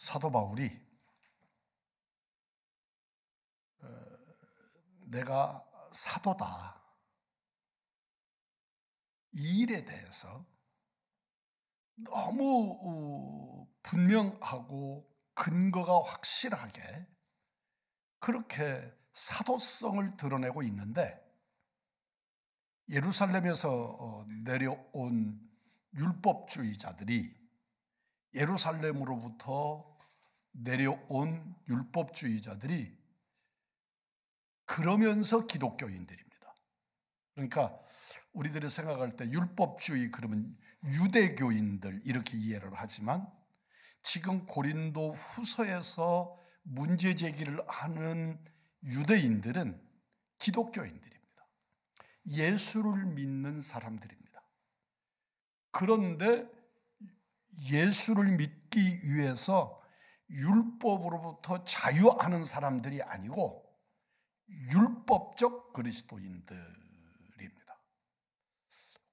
사도 바울이 내가 사도다, 이 일에 대해서 너무 분명하고 근거가 확실하게 그렇게 사도성을 드러내고 있는데, 예루살렘에서 내려온 율법주의자들이, 예루살렘으로부터 내려온 율법주의자들이 그러면서 기독교인들입니다. 그러니까 우리들이 생각할 때 율법주의 그러면 유대교인들 이렇게 이해를 하지만, 지금 고린도 후서에서 문제 제기를 하는 유대인들은 기독교인들입니다. 예수를 믿는 사람들입니다. 그런데 예수를 믿기 위해서 율법으로부터 자유하는 사람들이 아니고 율법적 그리스도인들입니다.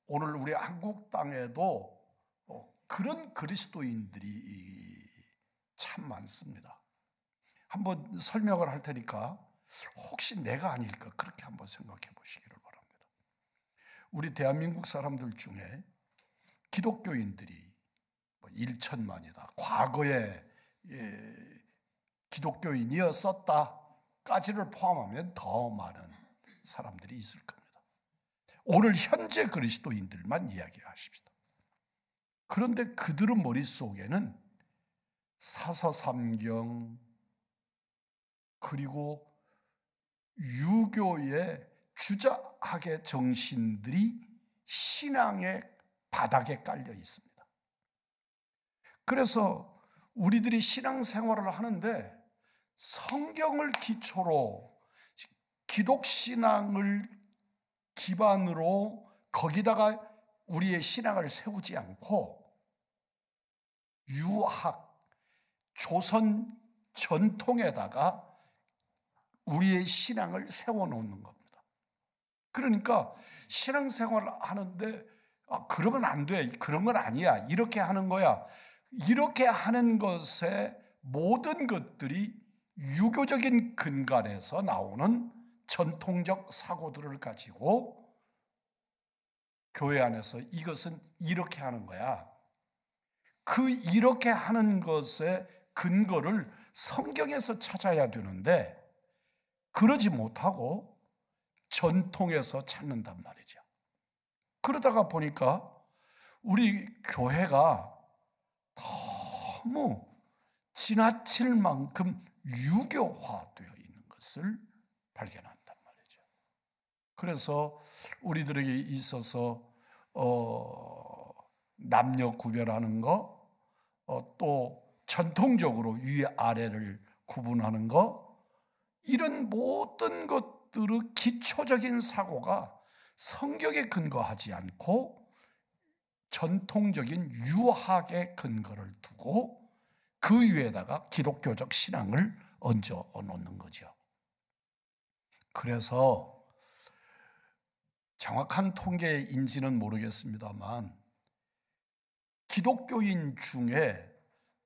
오늘 우리 한국 땅에도 그런 그리스도인들이 참 많습니다. 한번 설명을 할 테니까 혹시 내가 아닐까 그렇게 한번 생각해 보시기를 바랍니다. 우리 대한민국 사람들 중에 기독교인들이 1천만이다, 과거에 기독교인이었었다까지를 포함하면 더 많은 사람들이 있을 겁니다. 오늘 현재 그리스도인들만 이야기하십시다. 그런데 그들의 머릿속에는 사서삼경 그리고 유교의 주자학의 정신들이 신앙의 바닥에 깔려 있습니다. 그래서 우리들이 신앙생활을 하는데 성경을 기초로, 기독신앙을 기반으로 거기다가 우리의 신앙을 세우지 않고 유학, 조선 전통에다가 우리의 신앙을 세워놓는 겁니다. 그러니까 신앙생활을 하는데 그러면 안 돼, 그런 건 아니야, 이렇게 하는 거야, 이렇게 하는 것의 모든 것들이 유교적인 근간에서 나오는 전통적 사고들을 가지고 교회 안에서 이것은 이렇게 하는 거야, 그 이렇게 하는 것의 근거를 성경에서 찾아야 되는데 그러지 못하고 전통에서 찾는단 말이죠. 그러다가 보니까 우리 교회가 너무 지나칠 만큼 유교화되어 있는 것을 발견한단 말이죠. 그래서 우리들에게 있어서 남녀 구별하는 거, 또 전통적으로 위아래를 구분하는 거, 이런 모든 것들의 기초적인 사고가 성경에 근거하지 않고 전통적인 유학의 근거를 두고 그 위에다가 기독교적 신앙을 얹어 놓는 거죠. 그래서 정확한 통계인지는 모르겠습니다만 기독교인 중에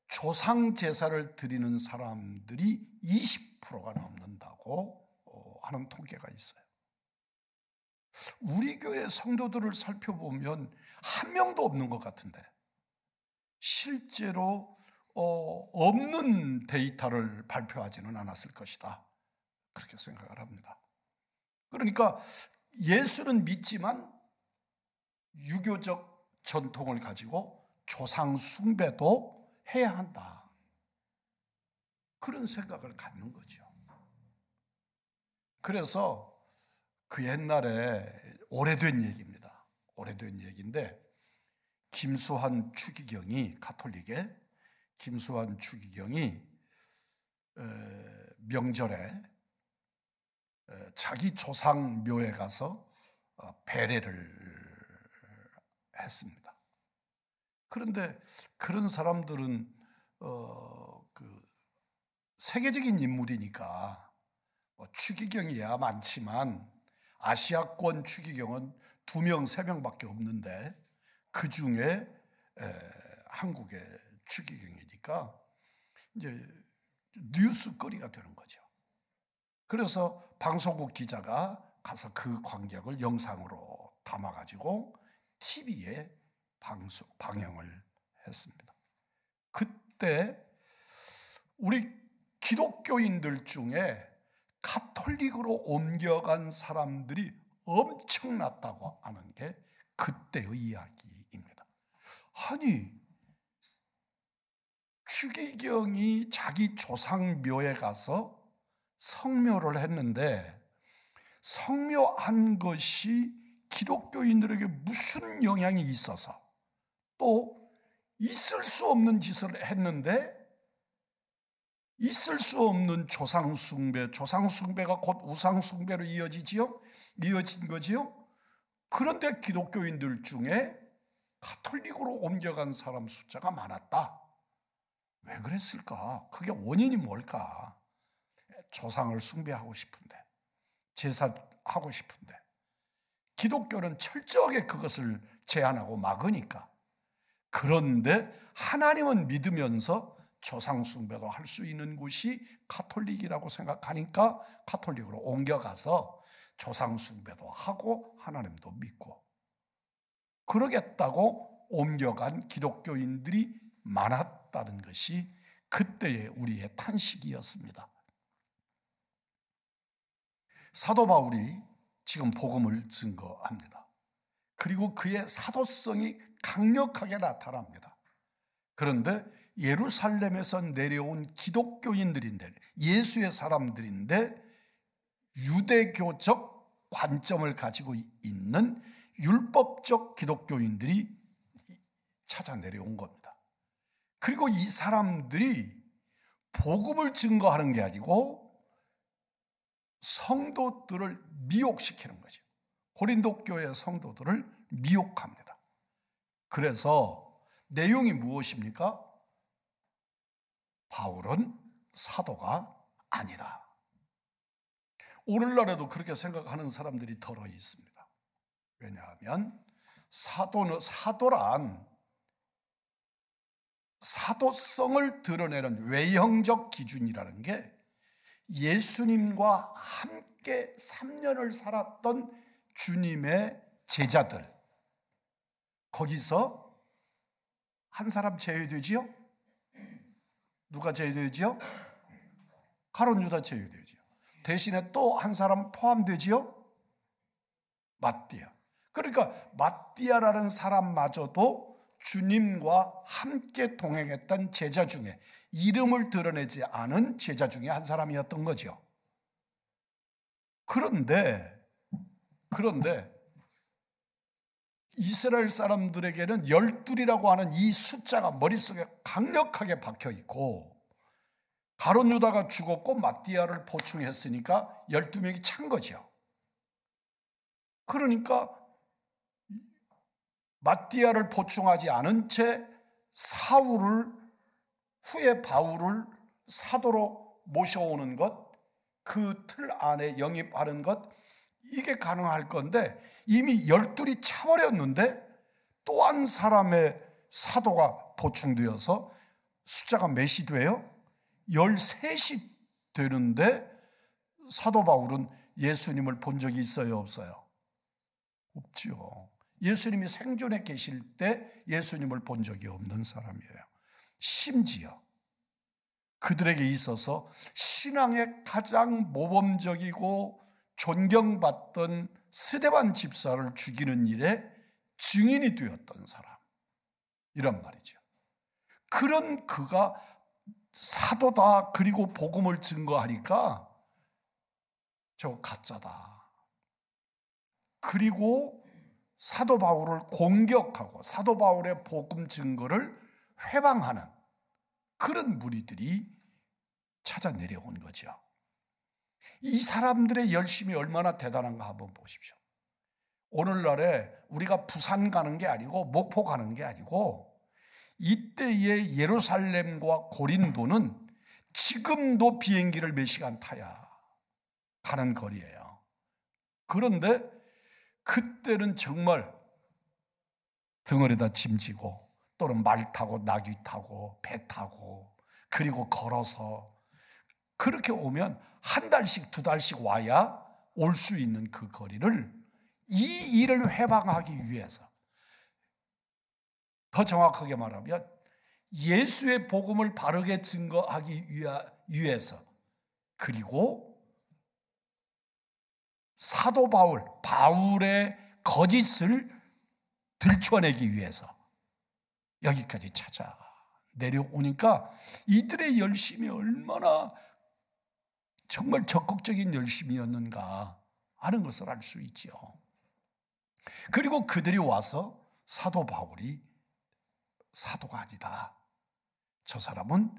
조상 제사를 드리는 사람들이 20%가 넘는다고 하는 통계가 있어요. 우리 교회 성도들을 살펴보면 한 명도 없는 것 같은데, 실제로 없는 데이터를 발표하지는 않았을 것이다, 그렇게 생각을 합니다. 그러니까 예수는 믿지만 유교적 전통을 가지고 조상 숭배도 해야 한다, 그런 생각을 갖는 거죠. 그래서 그 옛날에 오래된 얘기입니다. 오래된 얘기인데, 김수환 추기경이, 가톨릭의 김수환 추기경이 명절에 자기 조상 묘에 가서 배례를 했습니다. 그런데 그런 사람들은 세계적인 인물이니까 추기경이야 많지만 아시아권 추기경은 2명, 3명밖에 없는데 그 중에 한국의 추기경이니까 이제 뉴스거리가 되는 거죠. 그래서 방송국 기자가 가서 그 광경을 영상으로 담아가지고 TV에 방영을 했습니다. 그때 우리 기독교인들 중에 가톨릭으로 옮겨간 사람들이 엄청났다고 하는 게 그때의 이야기입니다. 아니, 추기경이 자기 조상묘에 가서 성묘를 했는데 성묘한 것이 기독교인들에게 무슨 영향이 있어서 또 있을 수 없는 짓을 했는데 있을 수 없는 조상숭배가 곧 우상숭배로 이어진 거지요. 그런데 기독교인들 중에 가톨릭으로 옮겨간 사람 숫자가 많았다. 왜 그랬을까? 그게 원인이 뭘까? 조상을 숭배하고 싶은데, 제사하고 싶은데, 기독교는 철저하게 그것을 제한하고 막으니까. 그런데 하나님은 믿으면서 조상 숭배도 할 수 있는 곳이 가톨릭이라고 생각하니까 가톨릭으로 옮겨가서 조상 숭배도 하고 하나님도 믿고 그러겠다고 옮겨간 기독교인들이 많았다는 것이 그때의 우리의 탄식이었습니다. 사도 바울이 지금 복음을 증거합니다. 그리고 그의 사도성이 강력하게 나타납니다. 그런데 예루살렘에서 내려온 기독교인들인데, 예수의 사람들인데 유대교적 관점을 가지고 있는 율법적 기독교인들이 찾아 내려온 겁니다. 그리고 이 사람들이 복음을 증거하는 게 아니고 성도들을 미혹시키는 거죠. 고린도 교회 성도들을 미혹합니다. 그래서 내용이 무엇입니까? 바울은 사도가 아니다. 오늘날에도 그렇게 생각하는 사람들이 더러 있습니다. 왜냐하면 사도란 사도성을 드러내는 외형적 기준이라는 게 예수님과 함께 3년을 살았던 주님의 제자들, 거기서 한 사람 제외되지요? 누가 제외되지요? 가룟 유다 제외되지요. 대신에 또 한 사람 포함되지요? 마띠아. 그러니까 마띠아라는 사람마저도 주님과 함께 동행했던 제자 중에, 이름을 드러내지 않은 제자 중에 한 사람이었던 거죠. 그런데 이스라엘 사람들에게는 12이라고 하는 이 숫자가 머릿속에 강력하게 박혀 있고, 가룟 유다가 죽었고 마띠아를 보충했으니까 12명이 찬 거죠. 그러니까 마띠아를 보충하지 않은 채 후에 바울을 사도로 모셔오는 것, 그 틀 안에 영입하는 것, 이게 가능할 건데 이미 12이 차버렸는데 또 한 사람의 사도가 보충되어서 숫자가 몇이 돼요? 13이 되는데 사도 바울은 예수님을 본 적이 있어요, 없어요? 없죠. 예수님이 생존에 계실 때 예수님을 본 적이 없는 사람이에요. 심지어 그들에게 있어서 신앙의 가장 모범적이고 존경받던 스데반 집사를 죽이는 일에 증인이 되었던 사람, 이란 말이죠. 그런 그가 사도다, 그리고 복음을 증거하니까 저거 가짜다. 그리고 사도 바울을 공격하고 사도 바울의 복음 증거를 회방하는 그런 무리들이 찾아 내려온 거죠. 이 사람들의 열심이 얼마나 대단한가 한번 보십시오. 오늘날에 우리가 부산 가는 게 아니고 목포 가는 게 아니고 이때의 예루살렘과 고린도는 지금도 비행기를 몇 시간 타야 가는 거리예요. 그런데 그때는 정말 등어리에다 짐지고 또는 말 타고 나귀 타고 배 타고 그리고 걸어서 그렇게 오면 한 달씩 두 달씩 와야 올 수 있는 그 거리를 이 일을 회방하기 위해서, 더 정확하게 말하면 예수의 복음을 바르게 증거하기 위해서, 그리고 사도 바울의 거짓을 들춰내기 위해서 여기까지 찾아 내려오니까 이들의 열심이 얼마나 정말 적극적인 열심이었는가 하는 것을 알 수 있죠. 그리고 그들이 와서 사도 바울이 사도가 아니다, 저 사람은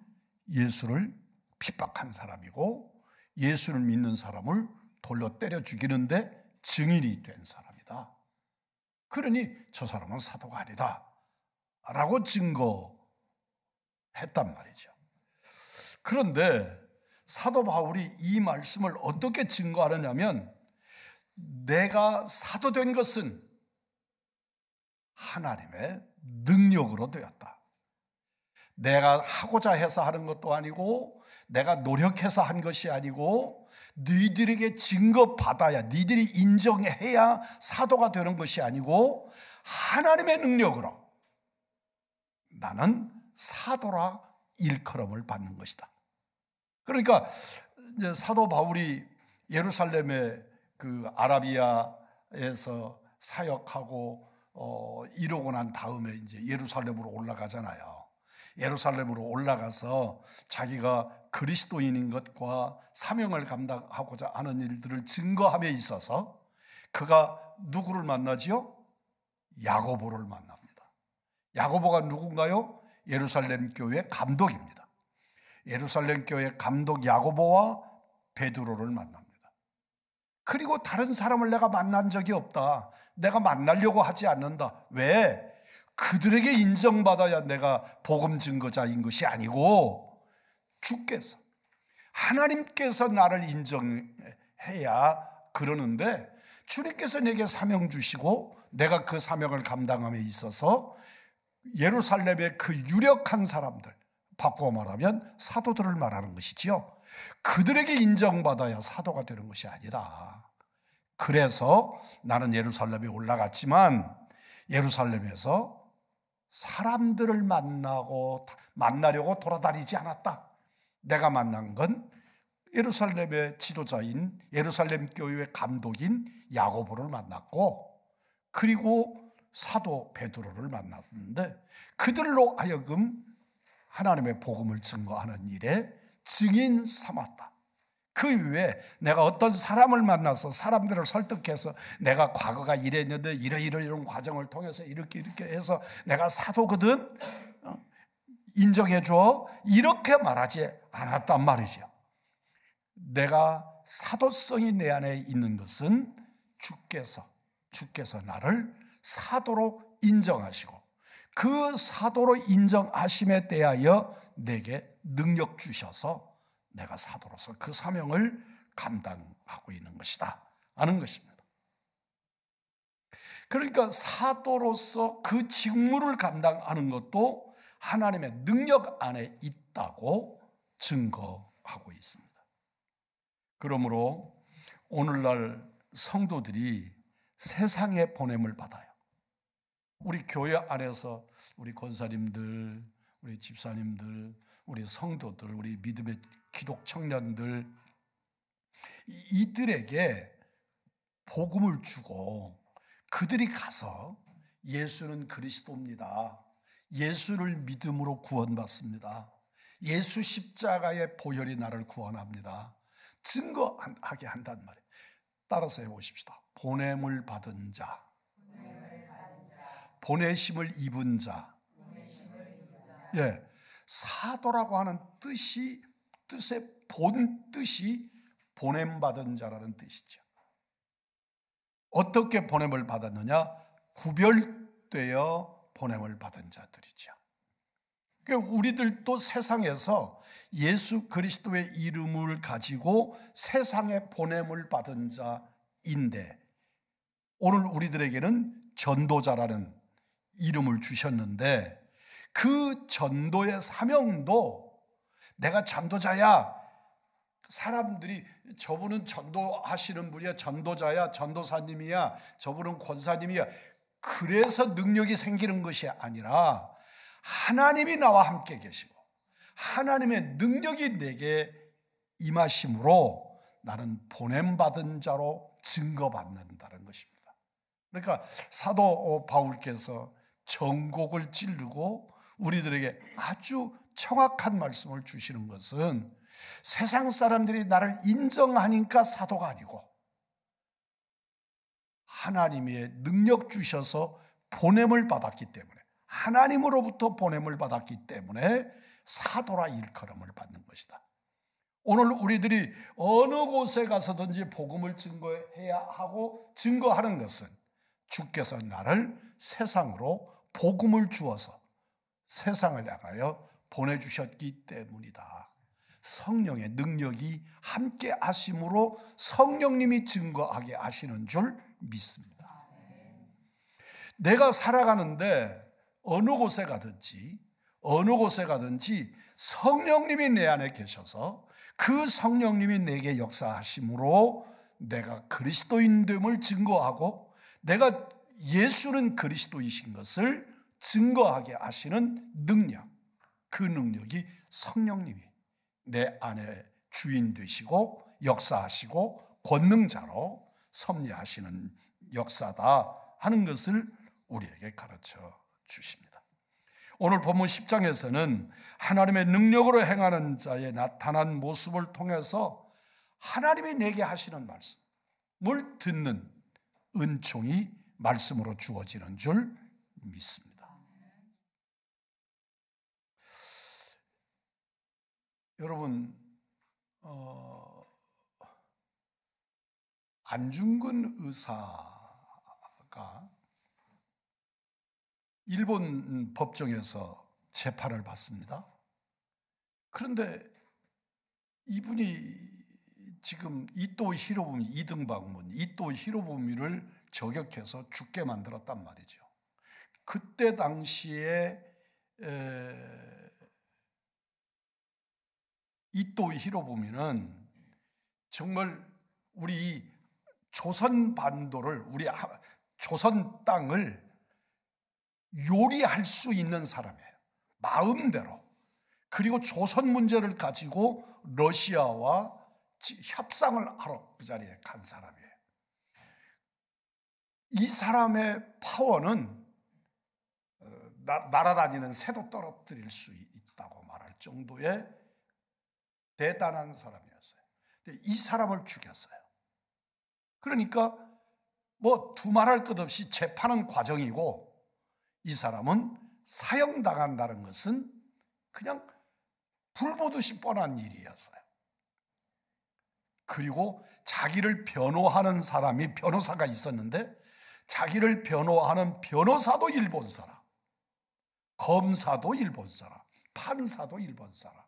예수를 핍박한 사람이고 예수를 믿는 사람을 돌로 때려 죽이는데 증인이 된 사람이다, 그러니 저 사람은 사도가 아니다 라고 증거했단 말이죠. 그런데 사도 바울이 이 말씀을 어떻게 증거하느냐면, 내가 사도된 것은 하나님의 능력으로 되었다. 내가 하고자 해서 하는 것도 아니고 내가 노력해서 한 것이 아니고 너희들에게 증거받아야, 너희들이 인정해야 사도가 되는 것이 아니고 하나님의 능력으로 나는 사도라 일컬음을 받는 것이다. 그러니까 이제 사도 바울이 예루살렘의 그 아라비아에서 사역하고 이러고 난 다음에 이제 예루살렘으로 올라가잖아요. 예루살렘으로 올라가서 자기가 그리스도인인 것과 사명을 감당하고자 하는 일들을 증거함에 있어서 그가 누구를 만나지요? 야고보를 만납니다. 야고보가 누군가요? 예루살렘 교회 감독입니다. 예루살렘 교회 감독 야고보와 베드로를 만납니다. 그리고 다른 사람을 내가 만난 적이 없다, 내가 만나려고 하지 않는다. 왜? 그들에게 인정받아야 내가 복음 증거자인 것이 아니고 주께서, 하나님께서 나를 인정해야 그러는데, 주님께서 내게 사명 주시고 내가 그 사명을 감당함에 있어서 예루살렘의 그 유력한 사람들, 바꾸어 말하면 사도들을 말하는 것이지요. 그들에게 인정받아야 사도가 되는 것이 아니다. 그래서 나는 예루살렘에 올라갔지만 예루살렘에서 사람들을 만나려고 돌아다니지 않았다. 내가 만난 건 예루살렘의 지도자인 예루살렘 교회 감독인 야고보를 만났고, 그리고 사도 베드로를 만났는데, 그들로 하여금 하나님의 복음을 증거하는 일에 증인 삼았다. 그 이후에 내가 어떤 사람을 만나서 사람들을 설득해서 내가 과거가 이랬는데 이런 과정을 통해서 이렇게 해서 내가 사도거든, 인정해줘, 이렇게 말하지 않았단 말이죠. 내가 사도성이 내 안에 있는 것은 주께서 나를 사도로 인정하시고 그 사도로 인정하심에 대하여 내게 능력 주셔서 내가 사도로서 그 사명을 감당하고 있는 것이다 하는 것입니다. 그러니까 사도로서 그 직무를 감당하는 것도 하나님의 능력 안에 있다고 증거하고 있습니다. 그러므로 오늘날 성도들이 세상에 보냄을 받아요. 우리 교회 안에서 우리 권사님들, 우리 집사님들, 우리 성도들, 우리 믿음의 기독 청년들, 이들에게 복음을 주고 그들이 가서 예수는 그리스도입니다, 예수를 믿음으로 구원받습니다, 예수 십자가의 보혈이 나를 구원합니다, 증거하게 한단 말이에요. 따라서 해보십시다. 보냄을 받은 자, 보내심을 입은 자. 예, 사도라고 하는 뜻의 본 뜻이 보냄받은 자라는 뜻이죠. 어떻게 보냄을 받았느냐? 구별되어 보냄을 받은 자들이죠. 그러니까 우리들도 세상에서 예수 그리스도의 이름을 가지고 세상에 보냄을 받은 자인데, 오늘 우리들에게는 전도자라는 이름을 주셨는데, 그 전도의 사명도 내가 전도자야. 사람들이 저분은 전도하시는 분이야, 전도자야, 전도사님이야, 저분은 권사님이야. 그래서 능력이 생기는 것이 아니라 하나님이 나와 함께 계시고 하나님의 능력이 내게 임하심으로 나는 보냄받은 자로 증거받는다는 것입니다. 그러니까 사도 바울께서 전곡을 찌르고 우리들에게 아주 정확한 말씀을 주시는 것은 세상 사람들이 나를 인정하니까 사도가 아니고 하나님의 능력 주셔서 보냄을 받았기 때문에, 하나님으로부터 보냄을 받았기 때문에 사도라 일컬음을 받는 것이다. 오늘 우리들이 어느 곳에 가서든지 복음을 증거해야 하고 증거하는 것은 주께서 나를 세상으로 복음을 주어서 세상을 향하여 보내주셨기 때문이다. 성령의 능력이 함께 하심으로 성령님이 증거하게 하시는 줄 믿습니다. 내가 살아가는데 어느 곳에 가든지 성령님이 내 안에 계셔서 그 성령님이 내게 역사하심으로 내가 그리스도인됨을 증거하고 내가 예수는 그리스도이신 것을 증거하게 하시는 능력, 그 능력이 성령님이 내 안에 주인 되시고 역사하시고 권능자로 섭리하시는 역사다 하는 것을 우리에게 가르쳐 주십니다. 오늘 본문 10장에서는 하나님의 능력으로 행하는 자의 나타난 모습을 통해서 하나님이 내게 하시는 말씀을 듣는 은총이 말씀으로 주어지는 줄 믿습니다. 여러분, 안중근 의사가 일본 법정에서 재판을 받습니다. 그런데 이분이 지금 이토 히로부미, 이등방문 이토 히로부미를 저격해서 죽게 만들었단 말이죠. 그때 당시에 이토 히로부미는 정말 우리 조선 반도를, 우리 조선 땅을 요리할 수 있는 사람이에요. 마음대로. 그리고 조선 문제를 가지고 러시아와 협상을 하러 그 자리에 간 사람이에요. 이 사람의 파워는 날아다니는 새도 떨어뜨릴 수 있다고 말할 정도의 대단한 사람이었어요. 근데 이 사람을 죽였어요. 그러니까 뭐 두말할 것 없이 재판은 과정이고 이 사람은 사형당한다는 것은 그냥 불보듯이 뻔한 일이었어요. 그리고 자기를 변호하는 사람이, 변호사가 있었는데 자기를 변호하는 변호사도 일본 사람, 검사도 일본 사람, 판사도 일본 사람,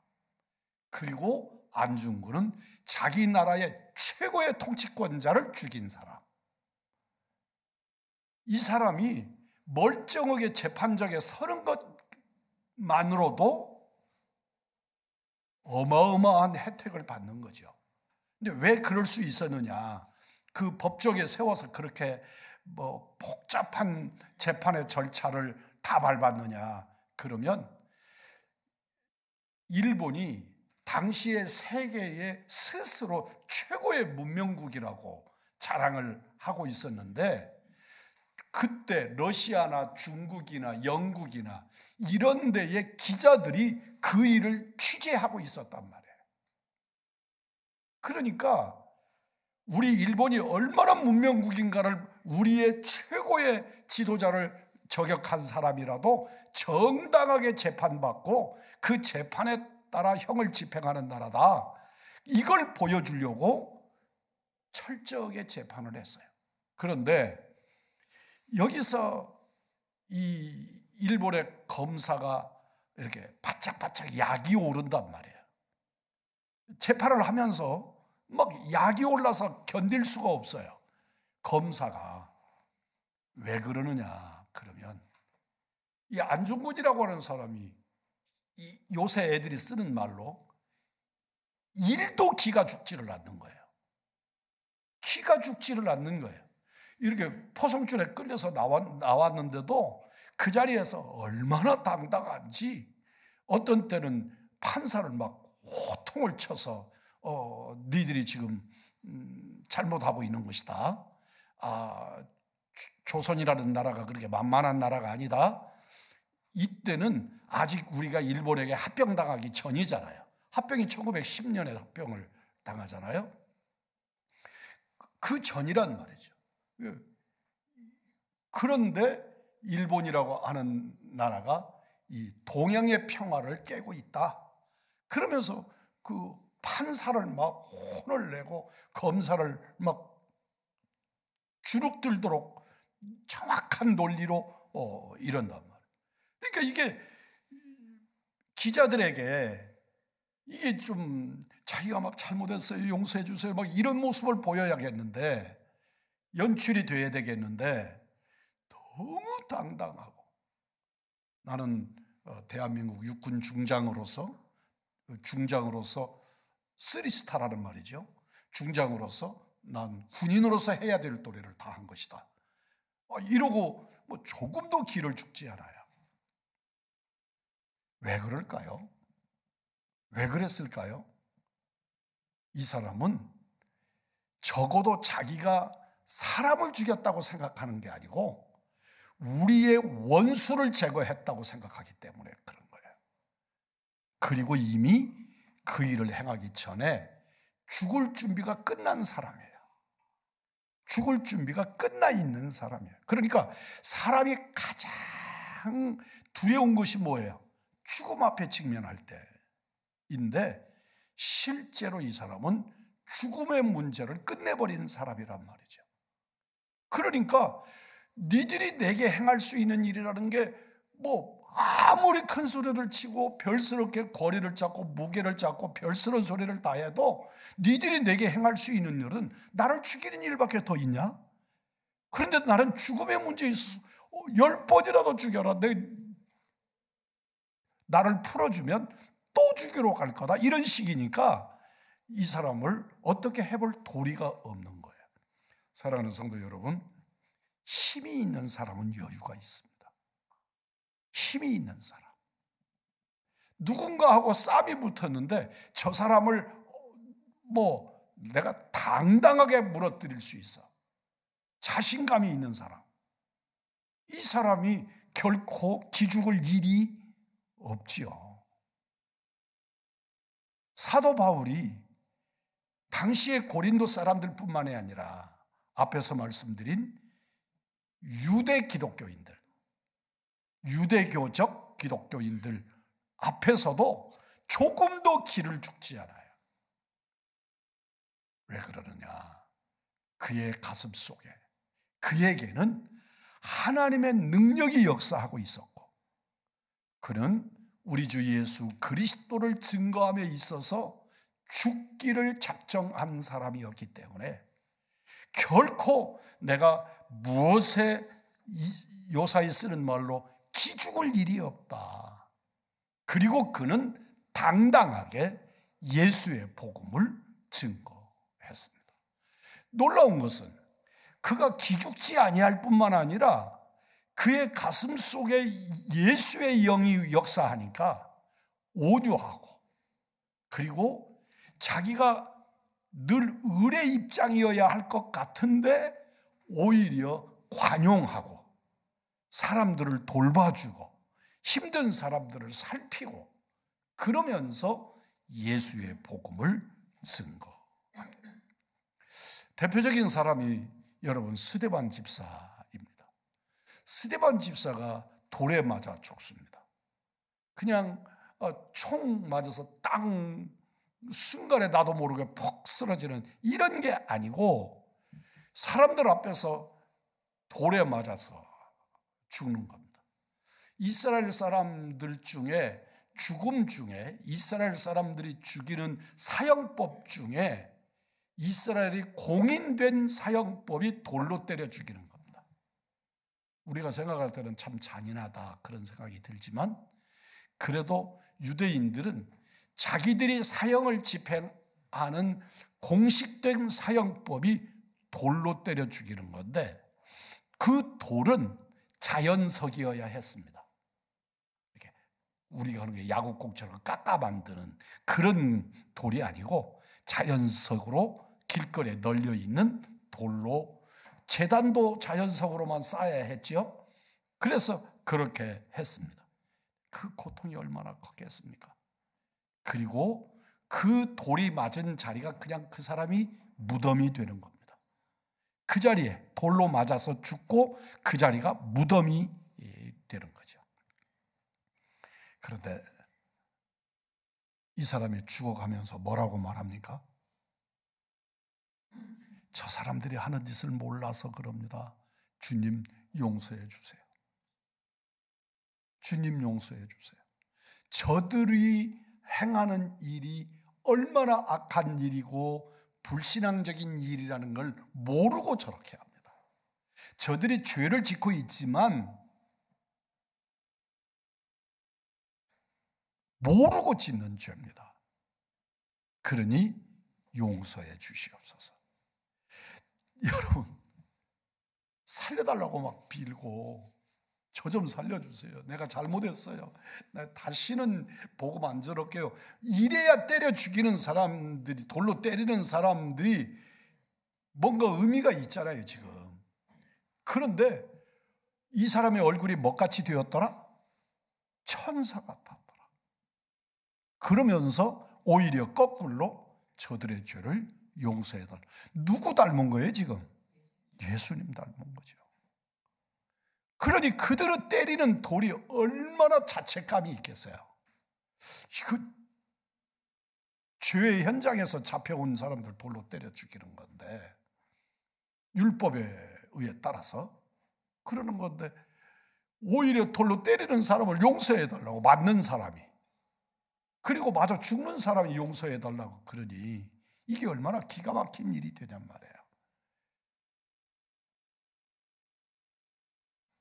그리고 안중근은 자기 나라의 최고의 통치권자를 죽인 사람. 이 사람이 멀쩡하게 재판장에 서는 것만으로도 어마어마한 혜택을 받는 거죠. 근데 왜 그럴 수 있었느냐? 그 법정에 세워서 그렇게 뭐 복잡한 재판의 절차를 다 밟았느냐? 그러면 일본이 당시의 세계의 스스로 최고의 문명국이라고 자랑을 하고 있었는데 그때 러시아나 중국이나 영국이나 이런 데의 기자들이 그 일을 취재하고 있었단 말이에요. 그러니까 우리 일본이 얼마나 문명국인가를, 우리의 최고의 지도자를 저격한 사람이라도 정당하게 재판받고 그 재판에 따라 형을 집행하는 나라다, 이걸 보여주려고 철저하게 재판을 했어요. 그런데 여기서 이 일본의 검사가 이렇게 바짝바짝 약이 오른단 말이에요. 재판을 하면서 막 약이 올라서 견딜 수가 없어요. 검사가 왜 그러느냐 그러면 이 안중근이라고 하는 사람이 이 요새 애들이 쓰는 말로 일도 기가 죽지를 않는 거예요. 기가 죽지를 않는 거예요. 이렇게 포성줄에 끌려서 나왔는데도 그 자리에서 얼마나 당당한지 어떤 때는 판사를 막 호통을 쳐서 니들이 지금 잘못하고 있는 것이다. 조선이라는 나라가 그렇게 만만한 나라가 아니다. 이때는 아직 우리가 일본에게 합병당하기 전이잖아요. 합병이 1910년에 합병을 당하잖아요. 그 전이란 말이죠. 그런데 일본이라고 하는 나라가 이 동양의 평화를 깨고 있다. 그러면서 그 판사를 막 혼을 내고 검사를 막 주눅들도록 정확한 논리로 이런단 말이에요. 그러니까 이게 기자들에게 이게 좀 자기가 막 잘못했어요, 용서해 주세요, 막 이런 모습을 보여야겠는데, 연출이 돼야 되겠는데 너무 당당하고, 나는 대한민국 육군 중장으로서 3스타라는 말이죠. 중장으로서 난 군인으로서 해야 될 도리를 다 한 것이다. 이러고 뭐 조금도 기를 죽지 않아요. 왜 그럴까요? 왜 그랬을까요? 이 사람은 적어도 자기가 사람을 죽였다고 생각하는 게 아니고 우리의 원수를 제거했다고 생각하기 때문에 그런 거예요. 그리고 이미 그 일을 행하기 전에 죽을 준비가 끝난 사람이에요. 죽을 준비가 끝나 있는 사람이에요. 그러니까 사람이 가장 두려운 것이 뭐예요? 죽음 앞에 직면할 때인데, 실제로 이 사람은 죽음의 문제를 끝내버린 사람이란 말이죠. 그러니까 니들이 내게 행할 수 있는 일이라는 게 뭐 아무리 큰 소리를 치고 별스럽게 거리를 잡고 무게를 잡고 별스러운 소리를 다 해도 니들이 내게 행할 수 있는 일은 나를 죽이는 일밖에 더 있냐? 그런데 나는 죽음의 문제에 있어서 10번이라도 죽여라, 나를 풀어주면 또 죽이러 갈 거다, 이런 식이니까 이 사람을 어떻게 해볼 도리가 없는 거예요. 사랑하는 성도 여러분, 힘이 있는 사람은 여유가 있습니다. 힘이 있는 사람, 누군가하고 싸움이 붙었는데 저 사람을 내가 당당하게 무너뜨릴 수 있어, 자신감이 있는 사람, 이 사람이 결코 기죽을 일이 없지요. 사도 바울이 당시의 고린도 사람들뿐만이 아니라 앞에서 말씀드린 유대 기독교인들, 유대교적 기독교인들 앞에서도 조금도 기를 죽지 않아요. 왜 그러느냐? 그의 가슴 속에, 그에게는 하나님의 능력이 역사하고 있었고, 그는 우리 주 예수 그리스도를 증거함에 있어서 죽기를 작정한 사람이었기 때문에 결코 내가 무엇에 요사이 쓰는 말로 기죽을 일이 없다. 그리고 그는 당당하게 예수의 복음을 증거했습니다. 놀라운 것은 그가 기죽지 아니할 뿐만 아니라 그의 가슴 속에 예수의 영이 역사하니까 오주하고, 그리고 자기가 늘 을의 입장이어야 할 것 같은데 오히려 관용하고 사람들을 돌봐주고 힘든 사람들을 살피고 그러면서 예수의 복음을 증거합니다. 대표적인 사람이 여러분 스데반 집사입니다. 스데반 집사가 돌에 맞아 죽습니다. 그냥 총 맞아서 땅 순간에 나도 모르게 퍽 쓰러지는 이런 게 아니고 사람들 앞에서 돌에 맞아서 죽는 겁니다. 이스라엘 사람들 중에, 죽음 중에, 이스라엘 사람들이 죽이는 사형법 중에 이스라엘이 공인된 사형법이 돌로 때려 죽이는 겁니다. 우리가 생각할 때는 참 잔인하다 그런 생각이 들지만, 그래도 유대인들은 자기들이 사형을 집행 아는 공식된 사형법이 돌로 때려 죽이는 건데, 그 돌은 자연석이어야 했습니다. 이렇게 우리가 하는 게 야구공처럼 깎아 만드는 그런 돌이 아니고 자연석으로 길거리에 널려 있는 돌로, 제단도 자연석으로만 쌓아야 했죠. 그래서 그렇게 했습니다. 그 고통이 얼마나 컸겠습니까? 그리고 그 돌이 맞은 자리가 그냥 그 사람이 무덤이 되는 겁니다. 그 자리에 돌로 맞아서 죽고 그 자리가 무덤이 되는 거죠. 그런데 이 사람이 죽어가면서 뭐라고 말합니까? 저 사람들이 하는 짓을 몰라서 그럽니다. 주님 용서해 주세요. 주님 용서해 주세요. 저들이 행하는 일이 얼마나 악한 일이고 불신앙적인 일이라는 걸 모르고 저렇게 합니다. 저들이 죄를 짓고 있지만 모르고 짓는 죄입니다. 그러니 용서해 주시옵소서. 여러분, 살려달라고 막 빌고 저 좀 살려주세요. 내가 잘못했어요. 다시는 복음 안 저럴게요. 이래야 때려 죽이는 사람들이, 돌로 때리는 사람들이 뭔가 의미가 있잖아요, 지금. 그런데 이 사람의 얼굴이 뭐같이 되었더라? 천사 같았더라. 그러면서 오히려 거꾸로 저들의 죄를 용서해달라. 누구 닮은 거예요, 지금? 예수님 닮은 거죠. 그러니 그들을 때리는 돌이 얼마나 자책감이 있겠어요. 그 죄의 현장에서 잡혀온 사람들 돌로 때려 죽이는 건데, 율법에 의해 따라서 그러는 건데, 오히려 돌로 때리는 사람을 용서해달라고, 맞는 사람이, 그리고 마저 죽는 사람이 용서해달라고 그러니 이게 얼마나 기가 막힌 일이 되냔 말이에요.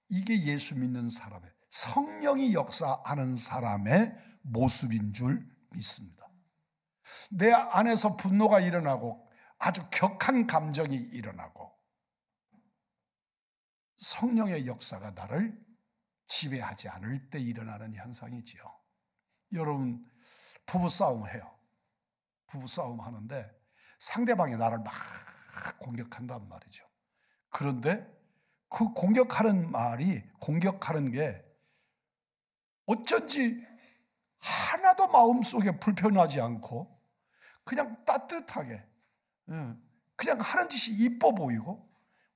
이게 예수 믿는 사람의, 성령이 역사하는 사람의 모습인 줄 믿습니다. 내 안에서 분노가 일어나고 아주 격한 감정이 일어나고 성령의 역사가 나를 지배하지 않을 때 일어나는 현상이지요. 여러분, 부부싸움을 해요. 부부싸움 하는데 상대방이 나를 막 공격한단 말이죠. 그런데 그 공격하는 게 어쩐지 하나도 마음속에 불편하지 않고 그냥 따뜻하게, 그냥 하는 짓이 이뻐 보이고,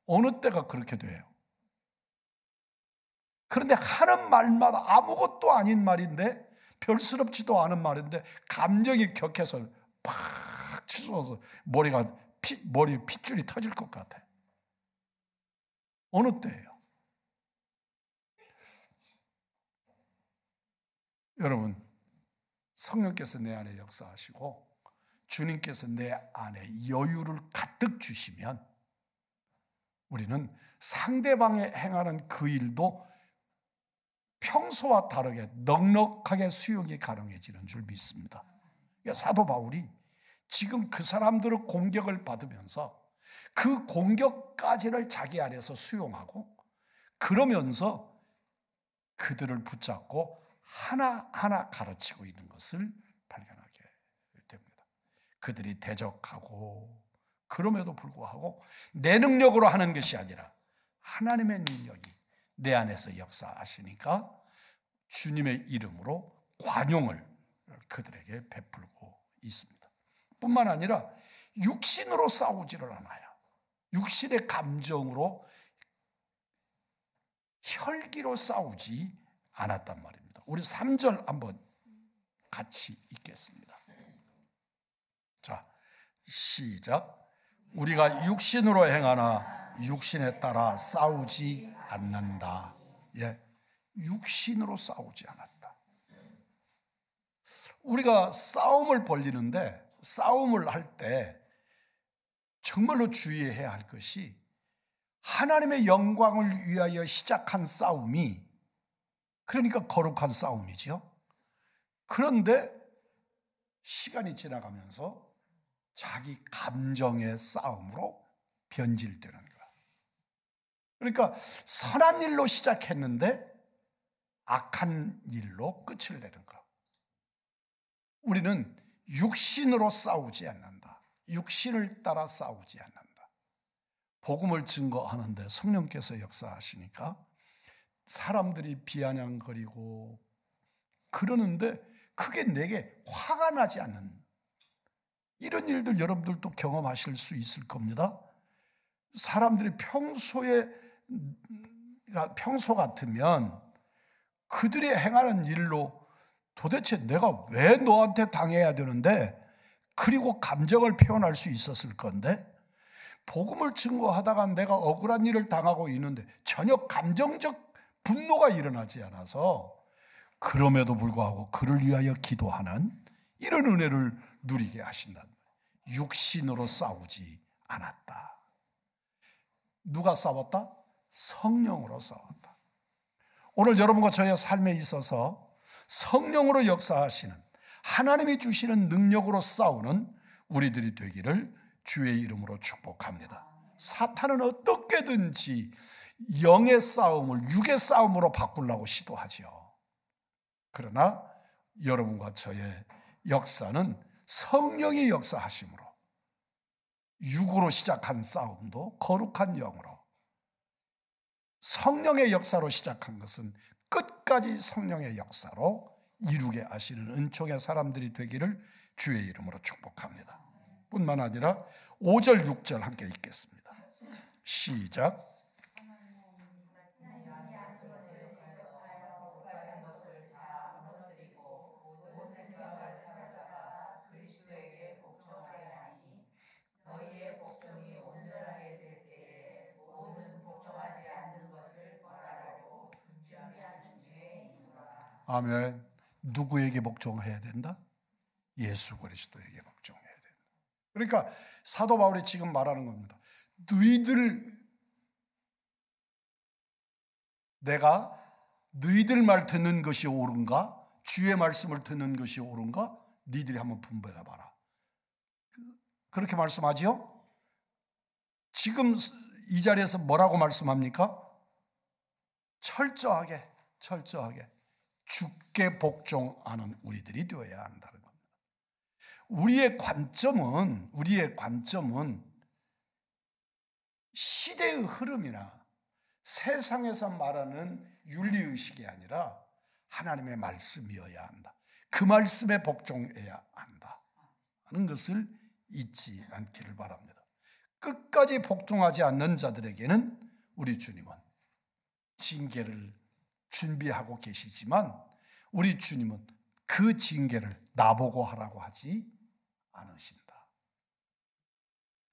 어느 때가 그렇게 돼요. 그런데 하는 말마다 아무것도 아닌 말인데, 별스럽지도 않은 말인데 감정이 격해서 팍 치솟아서 머리에 핏줄이 터질 것 같아. 어느 때예요? 여러분, 성령께서 내 안에 역사하시고 주님께서 내 안에 여유를 가득 주시면 우리는 상대방이 행하는 그 일도 평소와 다르게 넉넉하게 수용이 가능해지는 줄 믿습니다. 사도 바울이 지금 그 사람들의 공격을 받으면서 그 공격까지를 자기 안에서 수용하고, 그러면서 그들을 붙잡고 하나하나 가르치고 있는 것을 발견하게 됩니다. 그들이 대적하고, 그럼에도 불구하고 내 능력으로 하는 것이 아니라 하나님의 능력이 내 안에서 역사하시니까 주님의 이름으로 관용을 그들에게 베풀고 있습니다. 뿐만 아니라 육신으로 싸우지를 않아요. 육신의 감정으로, 혈기로 싸우지 않았단 말입니다. 우리 3절 한번 같이 읽겠습니다. 자, 시작. 우리가 육신으로 행하나 육신에 따라 싸우지 않는다. 예, 육신으로 싸우지 않았다. 우리가 싸움을 벌이는데, 싸움을 할 때 정말로 주의해야 할 것이, 하나님의 영광을 위하여 시작한 싸움이, 그러니까 거룩한 싸움이죠. 그런데 시간이 지나가면서 자기 감정의 싸움으로 변질되는 거야. 그러니까 선한 일로 시작했는데 악한 일로 끝을 내는 거. 우리는 육신으로 싸우지 않는다. 육신을 따라 싸우지 않는다. 복음을 증거하는데 성령께서 역사하시니까 사람들이 비아냥거리고 그러는데 그게 내게 화가 나지 않는 이런 일들 여러분들도 경험하실 수 있을 겁니다. 사람들이 평소 같으면 그들이 행하는 일로 도대체 내가 왜 너한테 당해야 되는데, 그리고 감정을 표현할 수 있었을 건데, 복음을 증거하다가 내가 억울한 일을 당하고 있는데 전혀 감정적 분노가 일어나지 않아서 그럼에도 불구하고 그를 위하여 기도하는 이런 은혜를 누리게 하신다. 육신으로 싸우지 않았다. 누가 싸웠다? 성령으로 싸웠다. 오늘 여러분과 저의 삶에 있어서 성령으로 역사하시는 하나님이 주시는 능력으로 싸우는 우리들이 되기를 주의 이름으로 축복합니다. 사탄은 어떻게든지 영의 싸움을 육의 싸움으로 바꾸려고 시도하지요. 그러나 여러분과 저의 역사는 성령이 역사하심으로 육으로 시작한 싸움도 거룩한 영으로, 성령의 역사로 시작한 것은 끝까지 성령의 역사로 이루게 하시는 은총의 사람들이 되기를 주의 이름으로 축복합니다. 뿐만 아니라 5절 6절 함께 읽겠습니다. 시작. 아멘. 누구에게 복종해야 된다? 예수 그리스도에게 복종해야 된다. 그러니까 사도 바울이 지금 말하는 겁니다. 내가 너희들 말 듣는 것이 옳은가? 주의 말씀을 듣는 것이 옳은가? 너희들이 한번 분별해 봐라. 그렇게 말씀하지요? 지금 이 자리에서 뭐라고 말씀합니까? 철저하게 주께 복종하는 우리들이 되어야 한다는 겁니다. 우리의 관점은 시대의 흐름이나 세상에서 말하는 윤리의식이 아니라 하나님의 말씀이어야 한다. 그 말씀에 복종해야 한다 하는 것을 잊지 않기를 바랍니다. 끝까지 복종하지 않는 자들에게는 우리 주님은 징계를 준비하고 계시지만, 우리 주님은 그 징계를 나보고 하라고 하지 않으신다.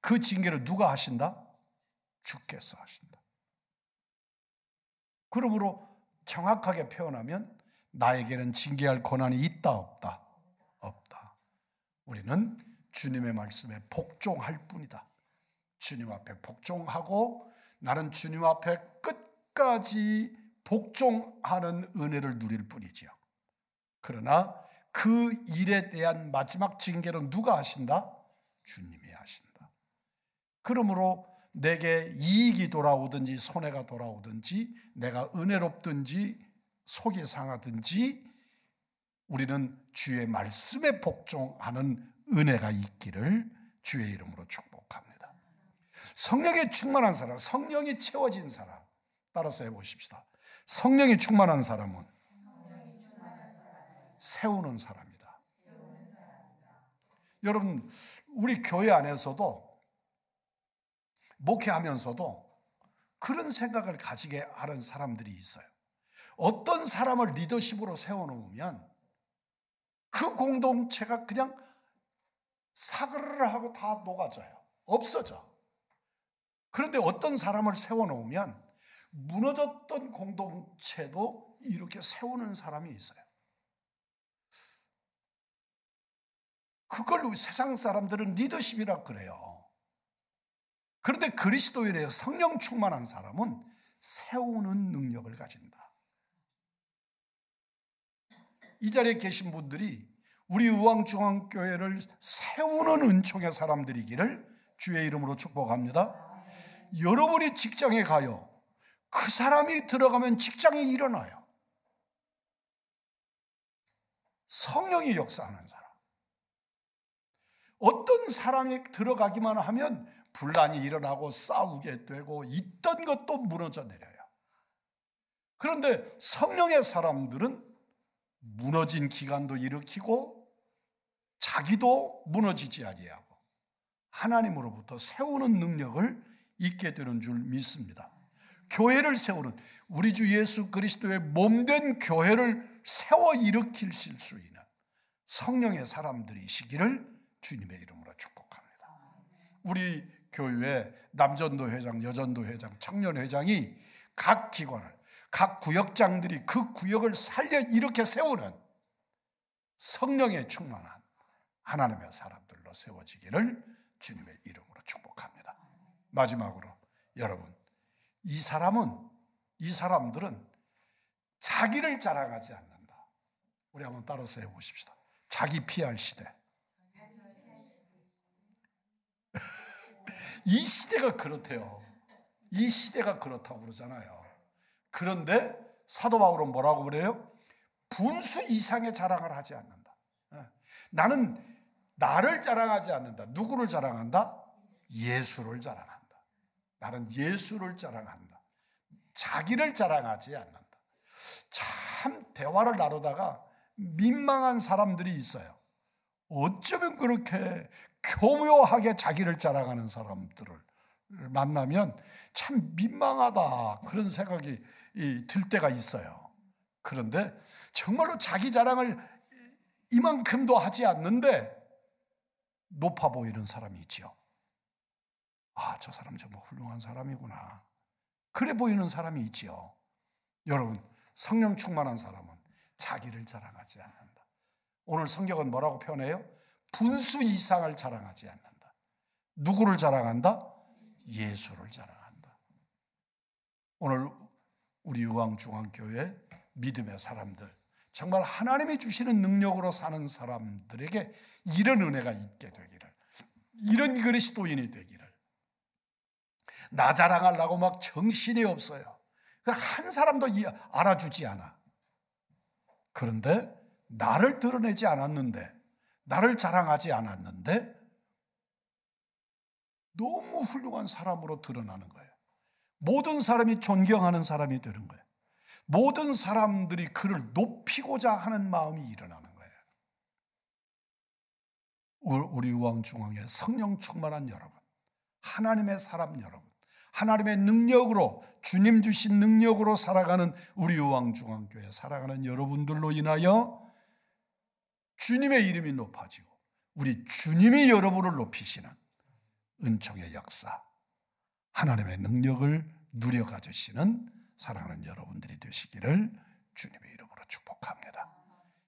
그 징계를 누가 하신다? 주께서 하신다. 그러므로 정확하게 표현하면 나에게는 징계할 권한이 있다 없다? 없다. 우리는 주님의 말씀에 복종할 뿐이다. 주님 앞에 복종하고 나는 주님 앞에 끝까지 복종하는 은혜를 누릴 뿐이지요. 그러나 그 일에 대한 마지막 징계는 누가 하신다? 주님이 하신다. 그러므로 내게 이익이 돌아오든지 손해가 돌아오든지 내가 은혜롭든지 속이 상하든지 우리는 주의 말씀에 복종하는 은혜가 있기를 주의 이름으로 축복합니다. 성령에 충만한 사람, 성령이 채워진 사람, 따라서 해보십시다. 성령이 충만한 사람은 세우는 사람이다. 여러분, 우리 교회 안에서도 목회하면서도 그런 생각을 가지게 하는 사람들이 있어요. 어떤 사람을 리더십으로 세워놓으면 그 공동체가 그냥 사그르르 하고 다 녹아져요. 없어져. 그런데 어떤 사람을 세워놓으면 무너졌던 공동체도 이렇게 세우는 사람이 있어요. 그걸 세상 사람들은 리더십이라 그래요. 그런데 그리스도인의 성령 충만한 사람은 세우는 능력을 가진다. 이 자리에 계신 분들이 우리 의왕중앙교회를 세우는 은총의 사람들이기를 주의 이름으로 축복합니다. 여러분이 직장에 가요. 그 사람이 들어가면 직장이 일어나요. 성령이 역사하는 사람. 어떤 사람이 들어가기만 하면 분란이 일어나고 싸우게 되고 있던 것도 무너져 내려요. 그런데 성령의 사람들은 무너진 기관도 일으키고 자기도 무너지지 아니하고 하나님으로부터 세우는 능력을 있게 되는 줄 믿습니다. 교회를 세우는, 우리 주 예수 그리스도의 몸된 교회를 세워 일으키실 수 있는 성령의 사람들이시기를 주님의 이름으로 축복합니다. 우리 교회 남전도 회장, 여전도 회장, 청년회장이 각 기관을, 각 구역장들이 그 구역을 살려 이렇게 세우는 성령에 충만한 하나님의 사람들로 세워지기를 주님의 이름으로 축복합니다. 마지막으로 여러분, 이 사람들은 자기를 자랑하지 않는다. 우리 한번 따라서 해보십시다. 자기 PR 시대. 이 시대가 그렇대요. 이 시대가 그렇다고 그러잖아요. 그런데 사도 바울은 뭐라고 그래요? 분수 이상의 자랑을 하지 않는다. 나는 나를 자랑하지 않는다. 누구를 자랑한다? 예수를 자랑한다. 나는 예수를 자랑한다. 자기를 자랑하지 않는다. 참 대화를 나누다가 민망한 사람들이 있어요. 어쩌면 그렇게 교묘하게 자기를 자랑하는 사람들을 만나면 참 민망하다, 그런 생각이 들 때가 있어요. 그런데 정말로 자기 자랑을 이만큼도 하지 않는데 높아 보이는 사람이 있죠. 아, 저 사람 정말 훌륭한 사람이구나, 그래 보이는 사람이 있지요. 여러분, 성령 충만한 사람은 자기를 자랑하지 않는다. 오늘 성경은 뭐라고 표현해요? 분수 이상을 자랑하지 않는다. 누구를 자랑한다? 예수를 자랑한다. 오늘 우리 의왕중앙교회 믿음의 사람들, 정말 하나님이 주시는 능력으로 사는 사람들에게 이런 은혜가 있게 되기를, 이런 그리스도인이 되기를. 나 자랑하려고 막 정신이 없어요. 한 사람도 알아주지 않아. 그런데 나를 드러내지 않았는데, 나를 자랑하지 않았는데 너무 훌륭한 사람으로 드러나는 거예요. 모든 사람이 존경하는 사람이 되는 거예요. 모든 사람들이 그를 높이고자 하는 마음이 일어나는 거예요. 우리 의왕중앙의 성령 충만한 여러분, 하나님의 사람 여러분, 하나님의 능력으로, 주님 주신 능력으로 살아가는 우리 의왕중앙교회 살아가는 여러분들로 인하여 주님의 이름이 높아지고 우리 주님이 여러분을 높이시는 은총의 역사, 하나님의 능력을 누려 가지시는 사랑하는 여러분들이 되시기를 주님의 이름으로 축복합니다.